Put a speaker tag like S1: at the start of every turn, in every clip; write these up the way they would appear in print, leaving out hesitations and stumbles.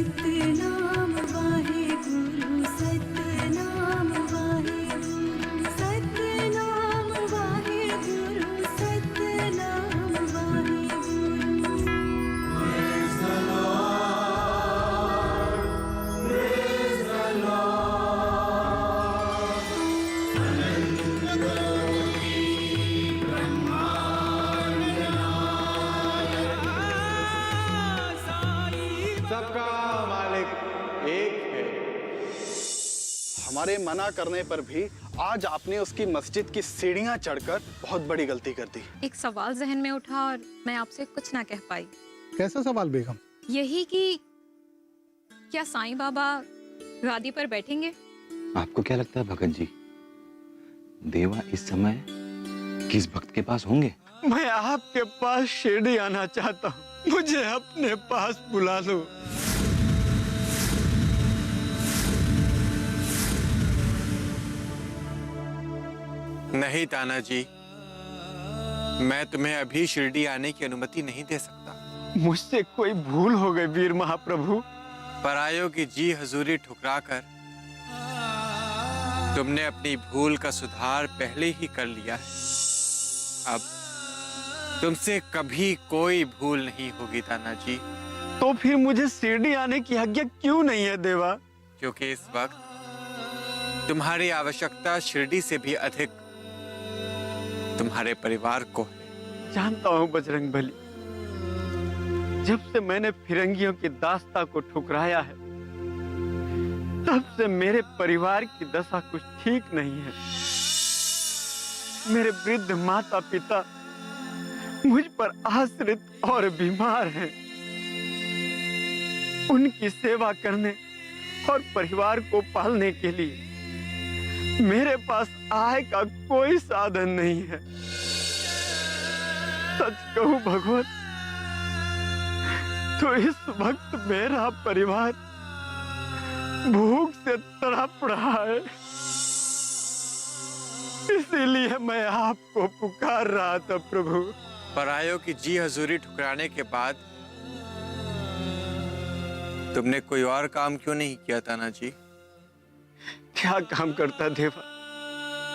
S1: सतनाम वाहे गुरु, सतनाम वाहे गुरु, सतनाम वाहे गुरु, सतनाम वाहे गुरु।
S2: सबका मालिक एक है।
S3: हमारे मना करने पर भी आज आपने उसकी मस्जिद की सीढ़ियां चढ़कर बहुत बड़ी गलती कर दी।
S4: एक सवाल जहन में उठा और मैं आपसे कुछ ना कह पाई।
S5: कैसा सवाल बेगम?
S4: यही कि क्या साईं बाबा गादी पर बैठेंगे?
S6: आपको क्या लगता है भगत जी, देवा इस समय किस भक्त के पास होंगे?
S2: मैं आपके पास शिरडी आना चाहता हूँ, मुझे अपने पास बुला लो। नहीं तानाजी, मैं तुम्हें अभी शिरडी आने की अनुमति नहीं दे सकता। मुझसे कोई भूल हो गई वीर महाप्रभु। परायों की जी हजूरी ठुकराकर तुमने अपनी भूल का सुधार पहले ही कर लिया है। अब तुमसे कभी कोई भूल नहीं होगी तानाजी। तो फिर मुझे शिरडी आने की आज्ञा क्यों नहीं है देवा? क्योंकि इस वक्त तुम्हारी आवश्यकता शिरडी से भी अधिक तुम्हारे परिवार को है। जानता हूं बजरंगबली, जब से मैंने फिरंगियों की दास्ता को ठुकराया है, तब से मेरे परिवार की दशा कुछ ठीक नहीं है। मेरे वृद्ध माता पिता मुझ पर आश्रित और बीमार हैं। उनकी सेवा करने और परिवार को पालने के लिए मेरे पास आय का कोई साधन नहीं है। सच कहूं भगवान, तो इस वक्त मेरा परिवार भूख से तड़प रहा है। इसीलिए मैं आपको पुकार रहा था प्रभु। परायों की जी हजूरी ठुकराने के बाद तुमने कोई और काम क्यों नहीं किया तानाजी? क्या काम करता देवा?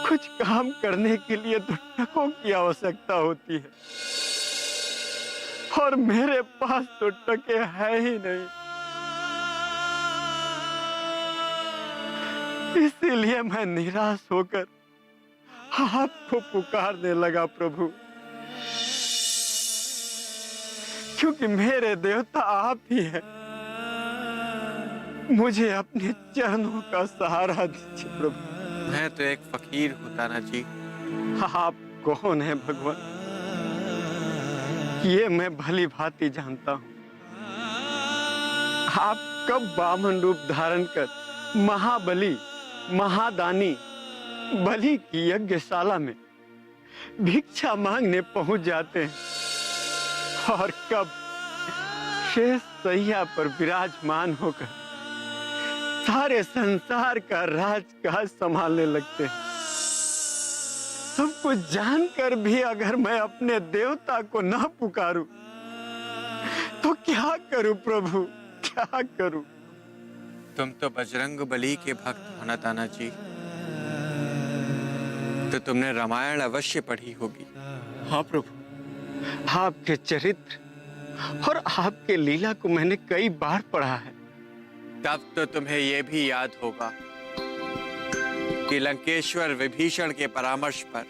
S2: कुछ काम करने के लिए तो टकों की आवश्यकता होती है, और मेरे पास तो टके है ही नहीं। इसीलिए मैं निराश होकर आपको पुकारने लगा प्रभु, क्योंकि मेरे देवता आप ही हैं। मुझे अपने चरणों का सहारा दीजिए प्रभु। मैं तो एक फकीर हूँ तानाजी। आप कौन है भगवान, ये मैं भली भांति जानता हूँ। आप कब बामन रूप धारण कर महाबली महादानी बलि की यज्ञशाला में भिक्षा मांगने पहुंच जाते हैं, और कब शेष सैया पर विराजमान होकर सारे संसार का राजकाज संभालने लगते हैं। सब कुछ जानकर भी अगर मैं अपने देवता को ना पुकारूं तो क्या करूं प्रभु, क्या करूं? तुम तो बजरंगबली के भक्त हो ना तानाजी, तो तुमने रामायण अवश्य पढ़ी होगी। हाँ प्रभु, आपके चरित्र और आपके लीला को मैंने कई बार पढ़ा है। तब तो तुम्हें यह भी याद होगा कि लंकेश्वर विभीषण के परामर्श पर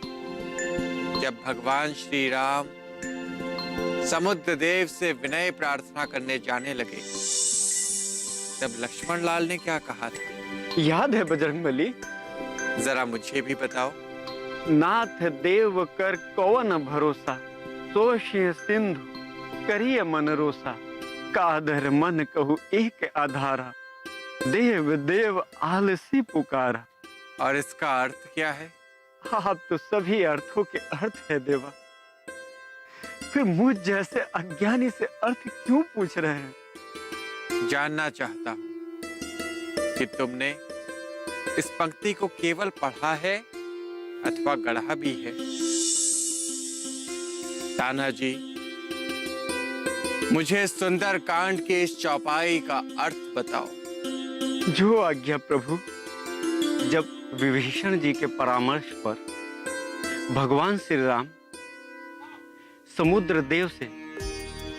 S2: जब भगवान श्री राम समुद्र देव से विनय प्रार्थना करने जाने लगे, तब लक्ष्मण लाल ने क्या कहा था? याद है बजरंगबली? जरा मुझे भी बताओ। नाथ देव कर कौन भरोसा, सोशिय सिंधु करिय मन रोसा, कादर मन कहू एक आधारा, देव देव आलसी पुकारा। और इसका अर्थ क्या है? आप तो सभी अर्थों के अर्थ है देवा, फिर मुझ जैसे अज्ञानी से अर्थ क्यों पूछ रहे हैं? जानना चाहता हूं कि तुमने इस पंक्ति को केवल पढ़ा है अथवा गढ़ा भी है। तानाजी, मुझे सुंदर कांड के इस चौपाई का अर्थ बताओ।
S5: जो आज्ञा प्रभु। जब विभीषण जी के परामर्श पर भगवान श्री राम समुद्र देव से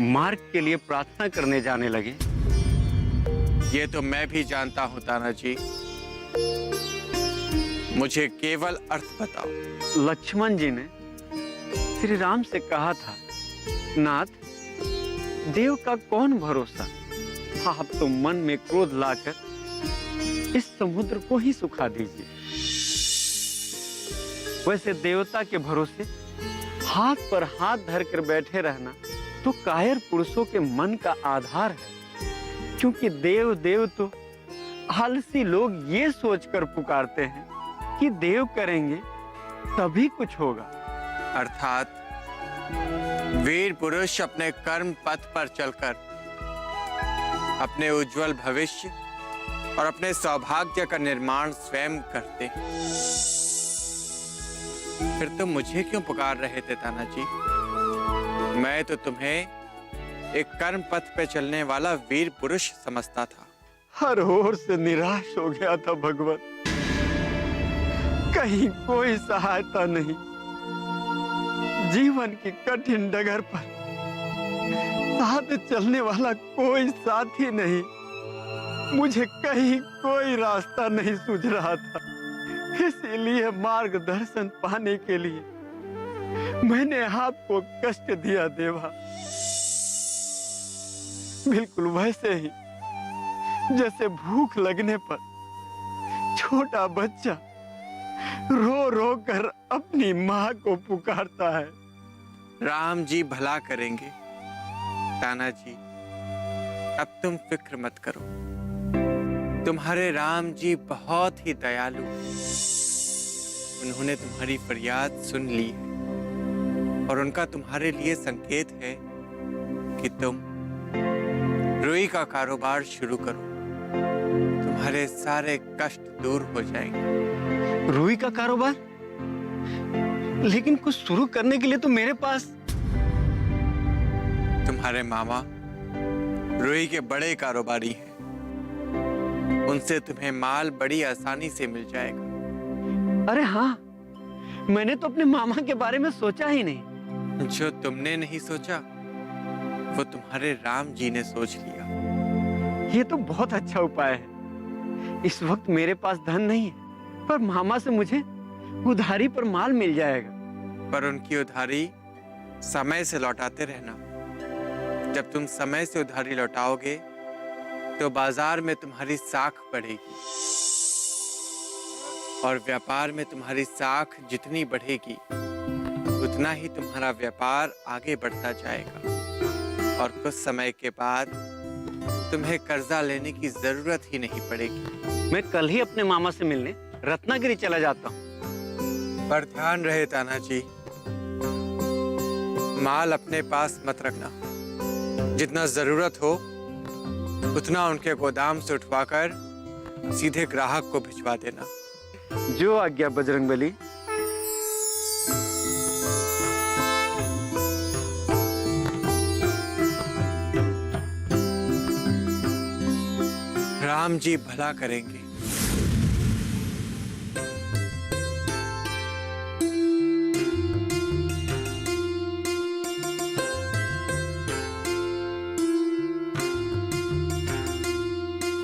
S5: मार्ग के लिए प्रार्थना करने जाने लगे।
S2: ये तो मैं भी जानता हूं ताना जी, मुझे केवल अर्थ बताओ।
S5: लक्ष्मण जी ने श्री राम से कहा था, नाथ, देव का कौन भरोसा, आप तो मन में क्रोध लाकर इस समुद्र को ही सुखा दीजिए। वैसे देवता के भरोसे हाथ पर हाथ धरकर बैठे रहना तो कायर पुरुषों के मन का आधार है, क्योंकि देव देव तो आलसी लोग ये सोचकर पुकारते हैं कि देव करेंगे तभी कुछ होगा।
S2: अर्थात वीर पुरुष अपने कर्म पथ पर चलकर अपने उज्जवल भविष्य और अपने सौभाग्य का निर्माण स्वयं करते हैं। फिर तुम मुझे क्यों पुकार रहे थे ताना जी? मैं तो तुम्हें एक कर्म पथ पे चलने वाला वीर पुरुष समझता था।
S5: हर ओर से निराश हो गया था भगवान, कहीं कोई सहायता नहीं। जीवन की कठिन डगर पर साथ चलने वाला कोई साथी नहीं। मुझे कहीं कोई रास्ता नहीं सूझ रहा था, इसीलिए मार्गदर्शन पाने के लिए मैंने आपको कष्ट दिया देवा। बिल्कुल वैसे ही जैसे भूख लगने पर छोटा बच्चा रो रो कर अपनी माँ को पुकारता है।
S2: राम जी भला करेंगे ताना जी, अब तुम फिक्र मत करो। तुम्हारे राम जी बहुत ही दयालु हैं। उन्होंने तुम्हारी फरियाद सुन ली है और उनका तुम्हारे लिए संकेत है कि तुम रुई का कारोबार शुरू करो। तुम्हारे सारे कष्ट दूर हो जाएंगे।
S5: रुई का कारोबार? लेकिन कुछ शुरू करने के लिए तो मेरे पास।
S2: तुम्हारे मामा रुई के बड़े कारोबारी हैं, उनसे तुम्हें माल बड़ी आसानी से मिल जाएगा।
S5: अरे हाँ, मैंने तो अपने मामा के बारे में सोचा ही नहीं।
S2: जो तुमने नहीं सोचा वो तुम्हारे राम जी ने सोच लिया।
S5: ये तो बहुत अच्छा उपाय है। इस वक्त मेरे पास धन नहीं है, पर मामा से मुझे उधारी पर माल मिल जाएगा।
S2: पर उनकी उधारी समय से लौटाते रहना। जब तुम समय से उधारी लौटाओगे तो बाजार में तुम्हारी साख बढ़ेगी और व्यापार में तुम्हारी साख जितनी बढ़ेगी उतना ही तुम्हारा व्यापार आगे बढ़ता जाएगा और कुछ समय के बाद तुम्हें कर्जा लेने की जरूरत ही नहीं पड़ेगी।
S5: मैं कल ही अपने मामा से मिलने रत्नागिरी चला जाता हूँ।
S2: पर ध्यान रहे ताना जी, माल अपने पास मत रखना। जितना जरूरत हो उतना उनके गोदाम से उठवाकर सीधे ग्राहक को भिजवा देना।
S5: जो आज्ञा बजरंगबली।
S2: राम जी भला करेंगे।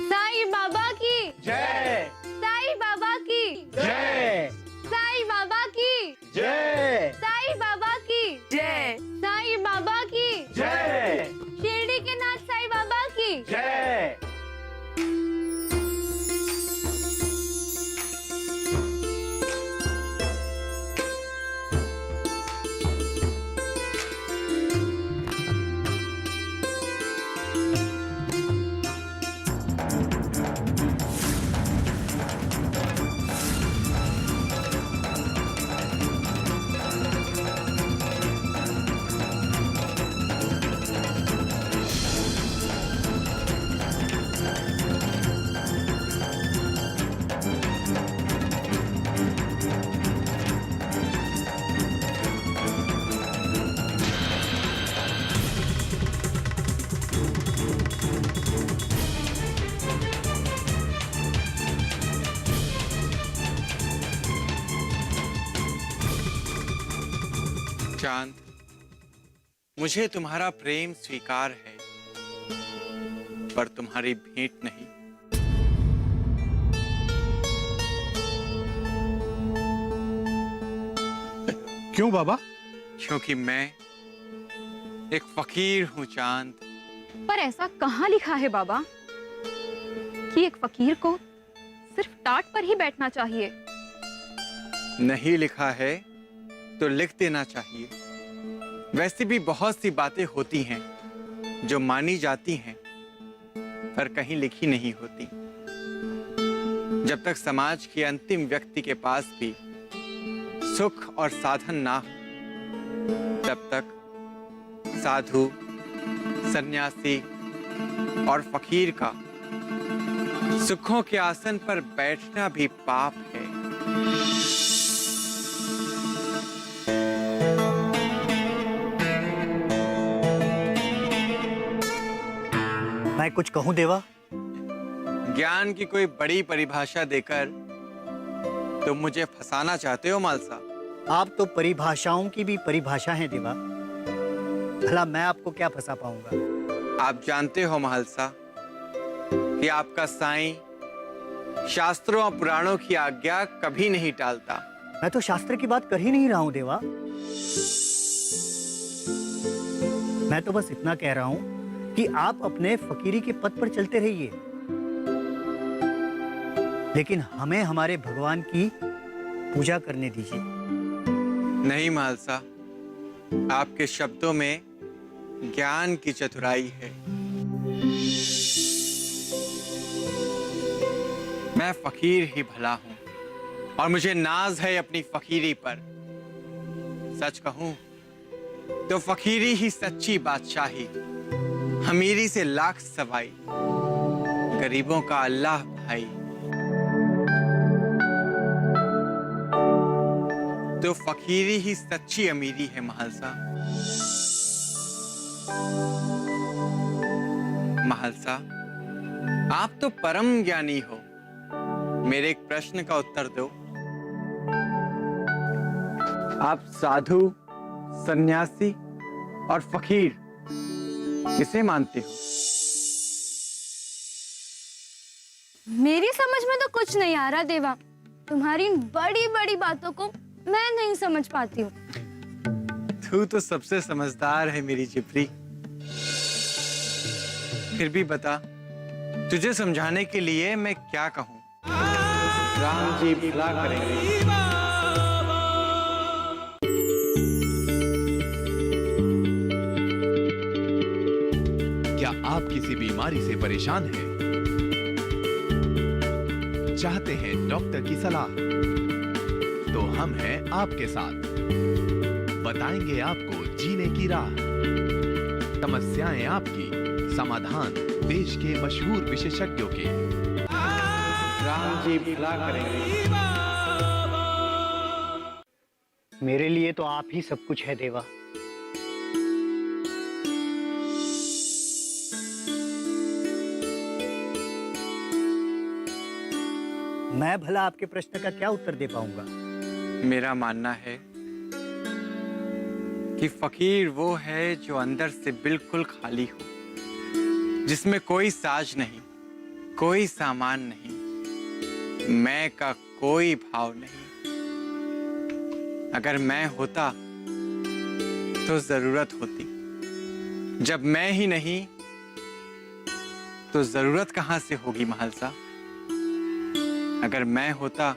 S7: साईं बाबा की
S5: जय।
S7: साईं बाबा की
S5: जय।
S7: साईं बाबा की
S5: जय।
S7: साईं बाबा की जय। साईं बाबा की
S2: चांद, मुझे तुम्हारा प्रेम स्वीकार है, पर तुम्हारी भेंट नहीं।
S3: क्यों बाबा?
S2: क्योंकि मैं एक फकीर हूं चांद।
S4: पर ऐसा कहाँ लिखा है बाबा कि एक फकीर को सिर्फ टाट पर ही बैठना चाहिए?
S2: नहीं लिखा है तो लिख देना चाहिए। वैसे भी बहुत सी बातें होती हैं जो मानी जाती हैं पर कहीं लिखी नहीं होती। जब तक समाज के अंतिम व्यक्ति के पास भी सुख और साधन ना हो, तब तक साधु, सन्यासी और फकीर का सुखों के आसन पर बैठना भी पाप है।
S8: मैं कुछ कहूं देवा?
S2: ज्ञान की कोई बड़ी परिभाषा देकर तुम मुझे फंसाना चाहते हो मालसा?
S8: आप तो परिभाषाओं की भी परिभाषा हैं देवा। भला मैं आपको क्या फंसा पाऊंगा?
S2: आप जानते हो महलसा कि आपका साईं शास्त्रों और पुराणों की आज्ञा कभी नहीं टालता।
S8: मैं तो शास्त्र की बात कर ही नहीं रहा हूं देवा। मैं तो बस इतना कह रहा हूं कि आप अपने फकीरी के पद पर चलते रहिए, लेकिन हमें हमारे भगवान की पूजा करने दीजिए।
S2: नहीं महलसा, आपके शब्दों में ज्ञान की चतुराई है। मैं फकीर ही भला हूं और मुझे नाज है अपनी फकीरी पर। सच कहूं तो फकीरी ही सच्ची बादशाही, अमीरी से लाख सवाई, गरीबों का अल्लाह भाई। तो फकीरी ही सच्ची अमीरी है महलसा। महलसा, आप तो परम ज्ञानी हो। मेरे एक प्रश्न का उत्तर दो। आप साधु, सन्यासी और फकीर किसे मानते हो?
S7: मेरी समझ में तो कुछ नहीं आ रहा देवा। तुम्हारी इन बड़ी बड़ी बातों को मैं नहीं समझ पाती हूँ।
S2: तू तो सबसे समझदार है मेरी जिपरी। फिर भी बता, तुझे समझाने के लिए मैं क्या कहूँ? राम जी भला करेंगे।
S9: क्या आप किसी बीमारी से परेशान हैं? चाहते हैं डॉक्टर की सलाह? तो हम हैं आपके साथ। बताएंगे आपको जीने की राह। समस्याएं आपकी, समाधान देश के मशहूर विशेषज्ञों के।
S2: राम जी भला करेंगे।
S8: मेरे लिए तो आप ही सब कुछ है देवा। मैं भला आपके प्रश्न का क्या उत्तर दे पाऊंगा?
S2: मेरा मानना है कि फकीर वो है जो अंदर से बिल्कुल खाली हो, जिसमें कोई साज नहीं, कोई सामान नहीं, मैं का कोई भाव नहीं। अगर मैं होता तो जरूरत होती। जब मैं ही नहीं तो जरूरत कहां से होगी महलसा? अगर मैं होता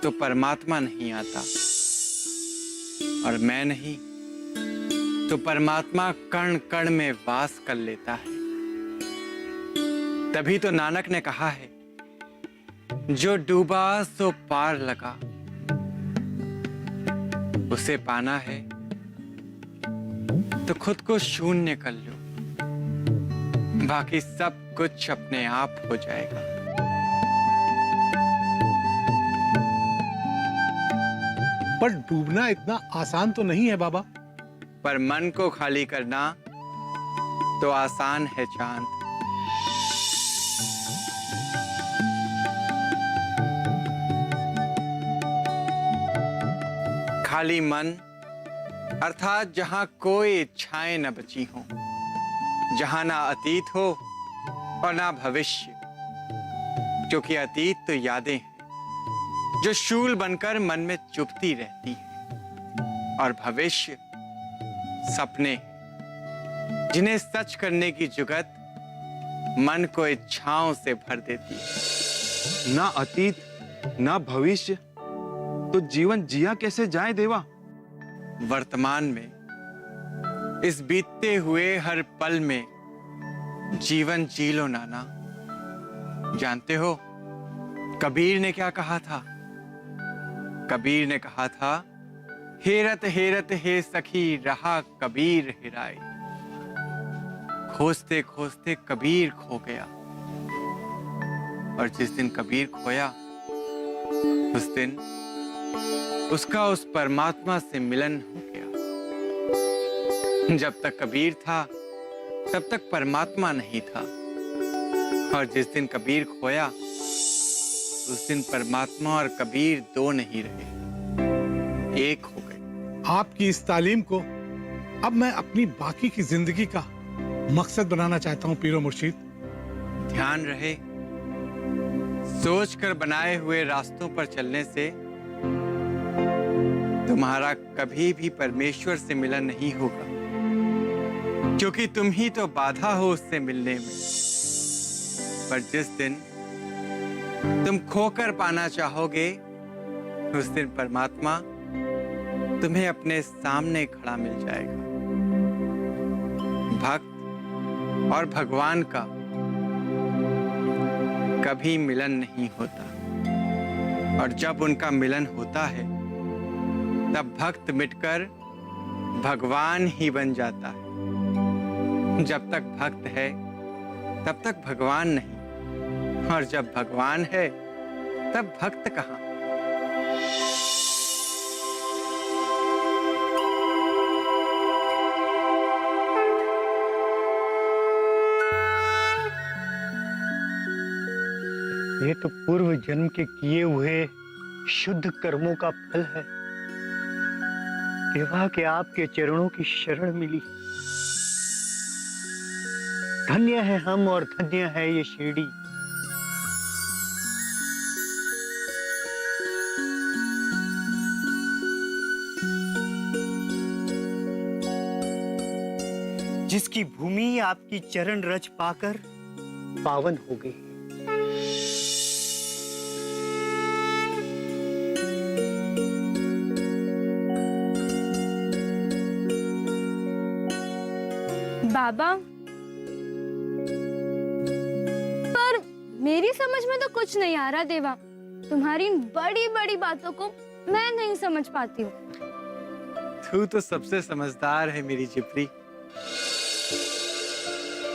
S2: तो परमात्मा नहीं आता, और मैं नहीं तो परमात्मा कण कण में वास कर लेता है। तभी तो नानक ने कहा है, जो डूबा सो पार लगा। उसे पाना है तो खुद को शून्य कर लो, बाकी सब कुछ अपने आप हो जाएगा।
S3: पर डूबना इतना आसान तो नहीं है बाबा।
S2: पर मन को खाली करना तो आसान है चांद। खाली मन अर्थात जहां कोई इच्छाएं न बची हों, जहां ना अतीत हो और ना भविष्य, क्योंकि अतीत तो यादें हैं जो शूल बनकर मन में चुभती रहती हैं, और भविष्य सपने हैं जिन्हें सच करने की जुगत मन को इच्छाओं से भर देती है।
S6: ना अतीत ना भविष्य, तो जीवन जिया कैसे जाए देवा?
S2: वर्तमान में, इस बीतते हुए हर पल में जीवन जी लो नाना। जानते हो कबीर ने क्या कहा था? कबीर ने कहा था, हेरत हेरत हे सखी रहा कबीर हिराए। खोजते खोजते कबीर खो गया, और जिस दिन कबीर खोया उस दिन उसका उस परमात्मा से मिलन हो गया। जब तक कबीर था तब तक परमात्मा नहीं था, और जिस दिन कबीर खोया उस दिन परमात्मा और कबीर दो नहीं रहे, एक हो गए।
S10: आपकी इस तालीम को अब मैं अपनी बाकी की जिंदगी का मकसद बनाना चाहता हूँ पीरो मुर्शीद।
S2: ध्यान रहे, सोचकर बनाए हुए रास्तों पर चलने से तुम्हारा कभी भी परमेश्वर से मिलन नहीं होगा, क्योंकि तुम ही तो बाधा हो उससे मिलने में। पर जिस दिन तुम खोकर पाना चाहोगे उस दिन परमात्मा तुम्हें अपने सामने खड़ा मिल जाएगा। भक्त और भगवान का कभी मिलन नहीं होता, और जब उनका मिलन होता है तब भक्त मिटकर भगवान ही बन जाता है। जब तक भक्त है तब तक भगवान नहीं, और जब भगवान है तब भक्त कहाँ।
S8: ये तो पूर्व जन्म के किए हुए शुद्ध कर्मों का फल है देवा, के आपके चरणों की शरण मिली। धन्य है हम और धन्य है ये शिरडी। जिसकी भूमि आपकी चरण रज पाकर पावन हो गई।
S7: बाबा, पर मेरी समझ में तो कुछ नहीं आ रहा देवा। तुम्हारी इन बड़ी बड़ी बातों को मैं नहीं समझ पाती हूँ।
S2: तू तो सबसे समझदार है मेरी जिपरी।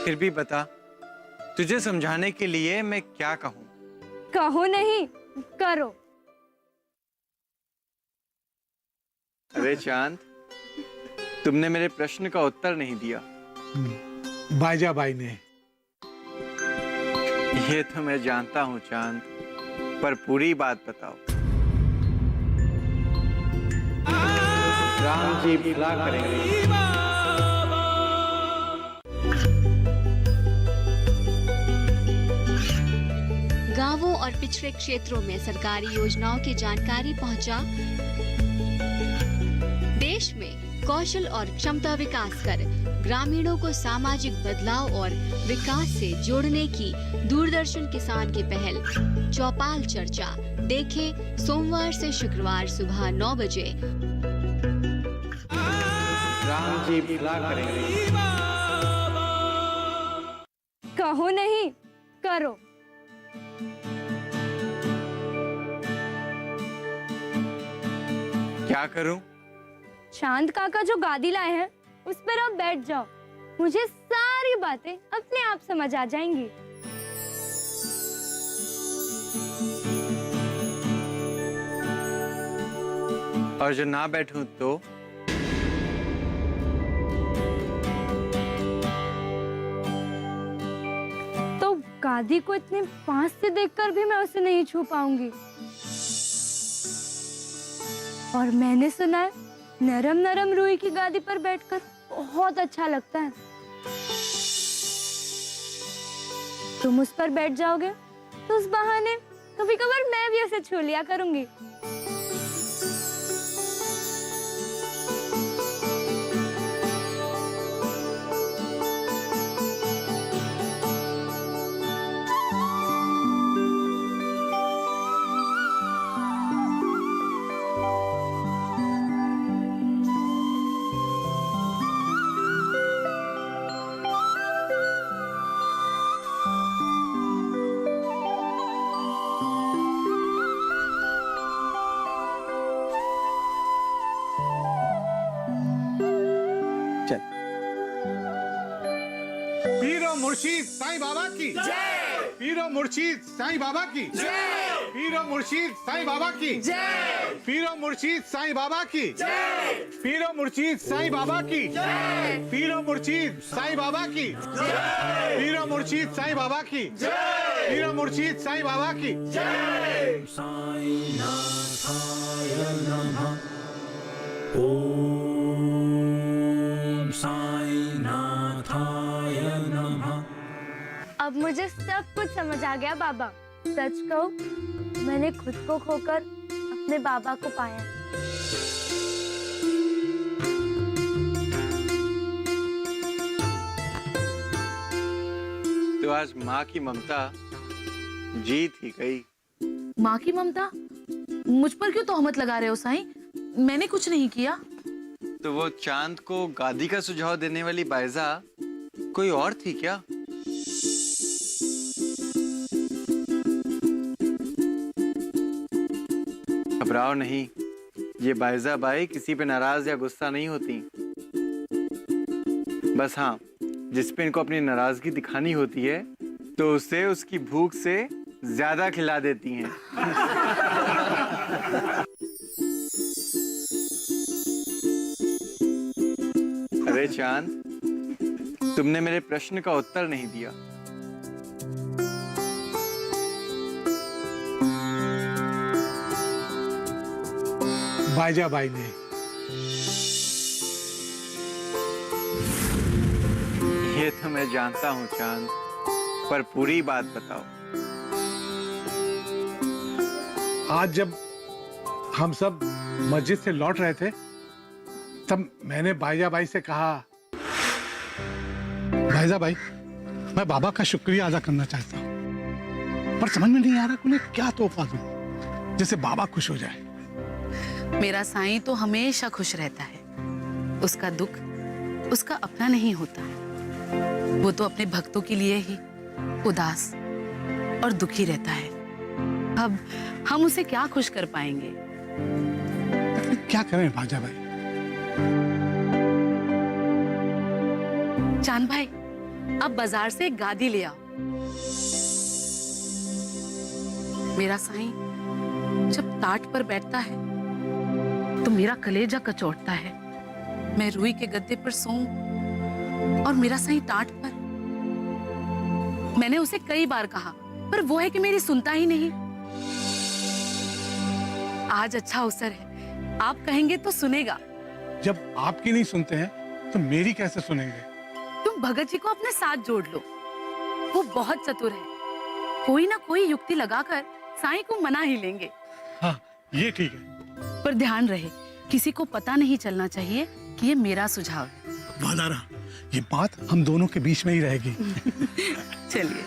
S2: फिर भी बता, तुझे समझाने के लिए मैं क्या कहूँ?
S7: कहो नहीं, करो।
S2: अरे चांद, तुमने मेरे प्रश्न का उत्तर नहीं दिया।
S10: बाईजा बाई ने।
S2: ये तो मैं जानता हूँ चांद, पर पूरी बात बताओ। राम जी भला करेंगे।
S11: गांवों और पिछड़े क्षेत्रों में सरकारी योजनाओं की जानकारी पहुंचा। देश में कौशल और क्षमता विकास कर ग्रामीणों को सामाजिक बदलाव और विकास से जोड़ने की दूरदर्शन किसान की पहल चौपाल चर्चा देखें सोमवार से शुक्रवार सुबह 9 बजे।
S2: राम जी भला करेंगे।
S7: कहो नहीं, करो।
S2: क्या करूं?
S7: चांद काका जो गादी लाए हैं उस पर आप बैठ जाओ। मुझे सारी बातें अपने आप समझ आ जाएंगी।
S2: और जो ना बैठूं तो?
S7: तो गादी को इतने पास से देखकर भी मैं उसे नहीं छू पाऊंगी। और मैंने सुना है नरम नरम रुई की गादी पर बैठकर बहुत अच्छा लगता है। तुम उस पर बैठ जाओगे तो उस बहाने कभी कभार मैं भी ऐसे छू लिया करूंगी।
S10: पीरो मुर्शीद साईं बाबा की जय। पीरो मुर्शीद साईं बाबा की जय। पीरो मुर्शीद साईं बाबा की जय। पीरो मुर्शीद साईं बाबा की जय। पीरो मुर्शीद साईं बाबा की जय। पीरो मुर्शीद साईं बाबा की जय। पीरो मुर्शीद साईं बाबा की जय। पीरो मुर्शीद साईं बाबा की जय।
S1: साईं नाथाय नमः। ओम साईं नाथाय नमः।
S7: अब मुझे सब कुछ समझ आ गया बाबा। सच कहूं, मैंने खुद को खोकर अपने बाबा को पाया।
S2: तो आज माँ की ममता जीत ही गई।
S12: माँ की ममता? मुझ पर क्यों तोहमत लगा रहे हो साईं? मैंने कुछ नहीं किया।
S2: तो वो चांद को गादी का सुझाव देने वाली बायजा कोई और थी क्या? घबराओ नहीं, ये बायजा बाई किसी पे नाराज या गुस्सा नहीं होती। बस हाँ, जिस पे इनको अपनी नाराजगी दिखानी होती है तो उसे उसकी भूख से ज्यादा खिला देती हैं। अरे चांद, तुमने मेरे प्रश्न का उत्तर नहीं दिया।
S10: बाईजा बाई ने।
S2: ये तो मैं जानता हूँ चांद, पर पूरी बात बताओ।
S10: आज जब हम सब मस्जिद से लौट रहे थे तब मैंने बाईजा बाई से कहा, बाईजा बाई, मैं बाबा का शुक्रिया अदा करना चाहता हूँ, पर समझ में नहीं आ रहा कि उन्हें क्या तोहफा दूं जिससे बाबा खुश हो जाए।
S12: मेरा साईं तो हमेशा खुश रहता है। उसका दुख उसका अपना नहीं होता है। वो तो अपने भक्तों के लिए ही उदास और दुखी रहता है। अब हम उसे क्या खुश कर पाएंगे?
S10: क्या करें बाईजा बाई?
S12: चांद भाई, अब बाजार से एक गादी ले आओ। मेरा साईं जब टाट पर बैठता है तो मेरा कलेजा कचोटता है। मैं रुई के गद्दे पर सोऊं और मेरा साईं टाट पर। मैंने उसे कई बार कहा, पर वो है कि मेरी सुनता ही नहीं। आज अच्छा अवसर है, आप कहेंगे तो सुनेगा।
S10: जब आपकी नहीं सुनते हैं तो मेरी कैसे सुनेंगे?
S12: तुम भगत जी को अपने साथ जोड़ लो। वो बहुत चतुर है, कोई ना कोई युक्ति लगाकर साईं को मना ही लेंगे।
S10: हाँ, ये ठीक है।
S12: पर ध्यान रहे, किसी को पता नहीं चलना चाहिए कि ये मेरा सुझाव है।
S10: वादा रहा, ये बात हम दोनों के बीच में ही रहेगी।
S12: चलिए।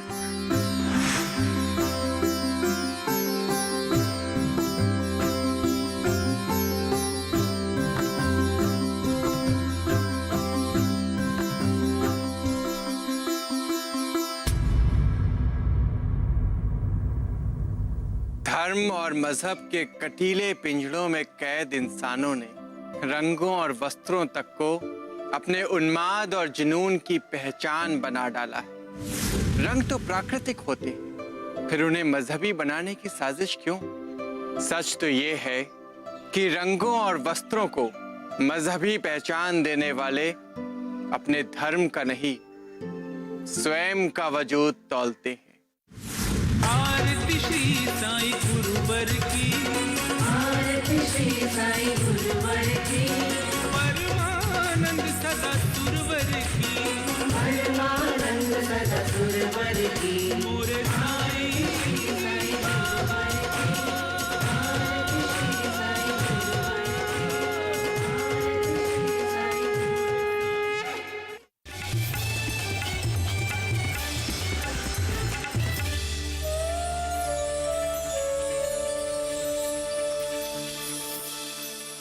S2: धर्म और मजहब के कटीले पिंजड़ों में कैद इंसानों ने रंगों और वस्त्रों तक को अपने उन्माद और जुनून की पहचान बना डाला है। रंग तो प्राकृतिक होते हैं, फिर उन्हें मजहबी बनाने की साजिश क्यों? सच तो ये है कि रंगों और वस्त्रों को मजहबी पहचान देने वाले अपने धर्म का नहीं, स्वयं का वजूद तौलते हैं।
S1: आरती श्री साईं गुरुवर की, आरती श्री परमानंद सदा सुरवर की